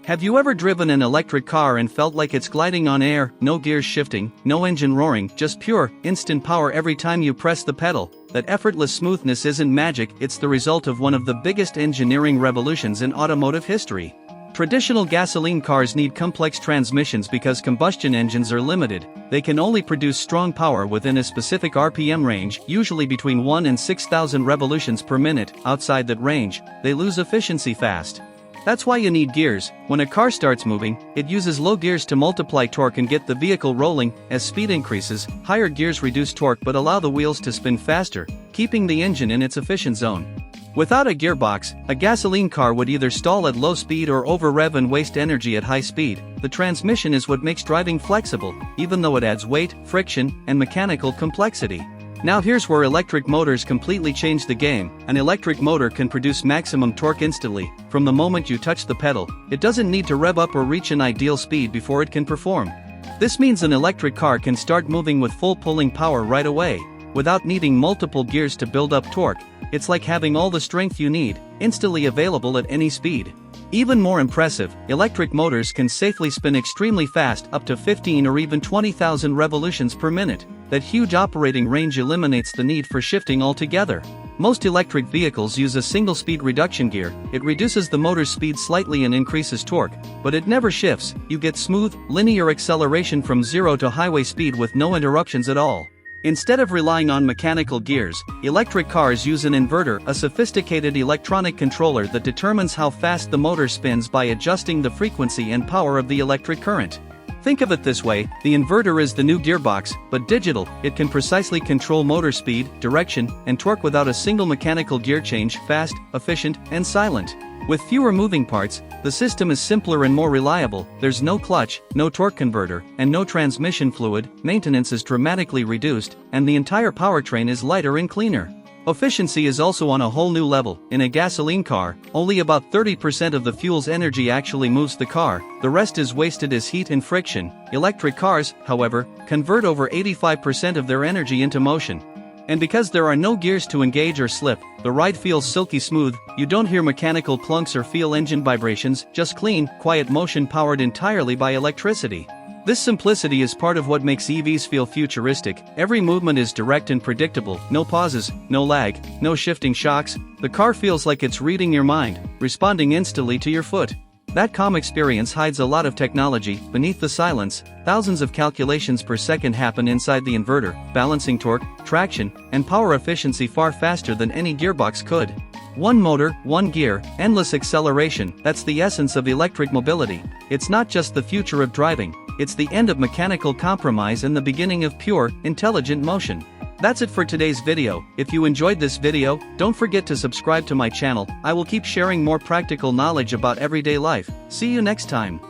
Have you ever driven an electric car and felt like it's gliding on air, no gears shifting, no engine roaring, just pure, instant power every time you press the pedal? That effortless smoothness isn't magic, it's the result of one of the biggest engineering revolutions in automotive history. Traditional gasoline cars need complex transmissions because combustion engines are limited. They can only produce strong power within a specific RPM range, usually between 1 and 6,000 revolutions per minute. Outside that range, they lose efficiency fast. That's why you need gears. When a car starts moving, it uses low gears to multiply torque and get the vehicle rolling. As speed increases, higher gears reduce torque but allow the wheels to spin faster, keeping the engine in its efficient zone. Without a gearbox, a gasoline car would either stall at low speed or over-rev and waste energy at high speed. The transmission is what makes driving flexible, even though it adds weight, friction, and mechanical complexity. Now here's where electric motors completely change the game. An electric motor can produce maximum torque instantly. From the moment you touch the pedal, it doesn't need to rev up or reach an ideal speed before it can perform. This means an electric car can start moving with full pulling power right away, without needing multiple gears to build up torque. It's like having all the strength you need, instantly available at any speed. Even more impressive, electric motors can safely spin extremely fast, up to 15 or even 20,000 revolutions per minute. That huge operating range eliminates the need for shifting altogether. Most electric vehicles use a single-speed reduction gear. It reduces the motor's speed slightly and increases torque, but it never shifts. You get smooth, linear acceleration from 0 to highway speed with no interruptions at all. Instead of relying on mechanical gears, electric cars use an inverter, a sophisticated electronic controller that determines how fast the motor spins by adjusting the frequency and power of the electric current. Think of it this way, the inverter is the new gearbox, but digital. It can precisely control motor speed, direction, and torque without a single mechanical gear change, fast, efficient, and silent. With fewer moving parts, the system is simpler and more reliable. There's no clutch, no torque converter, and no transmission fluid. Maintenance is dramatically reduced, and the entire powertrain is lighter and cleaner. Efficiency is also on a whole new level. In a gasoline car, only about 30% of the fuel's energy actually moves the car, the rest is wasted as heat and friction. Electric cars, however, convert over 85% of their energy into motion. And because there are no gears to engage or slip, the ride feels silky smooth. You don't hear mechanical clunks or feel engine vibrations, just clean, quiet motion powered entirely by electricity. This simplicity is part of what makes EVs feel futuristic. Every movement is direct and predictable, no pauses, no lag, no shifting shocks. The car feels like it's reading your mind, responding instantly to your foot. That calm experience hides a lot of technology. Beneath the silence, thousands of calculations per second happen inside the inverter, balancing torque, traction, and power efficiency far faster than any gearbox could. One motor, one gear, endless acceleration, that's the essence of electric mobility. It's not just the future of driving, it's the end of mechanical compromise and the beginning of pure, intelligent motion. That's it for today's video. If you enjoyed this video, don't forget to subscribe to my channel. I will keep sharing more practical knowledge about everyday life. See you next time.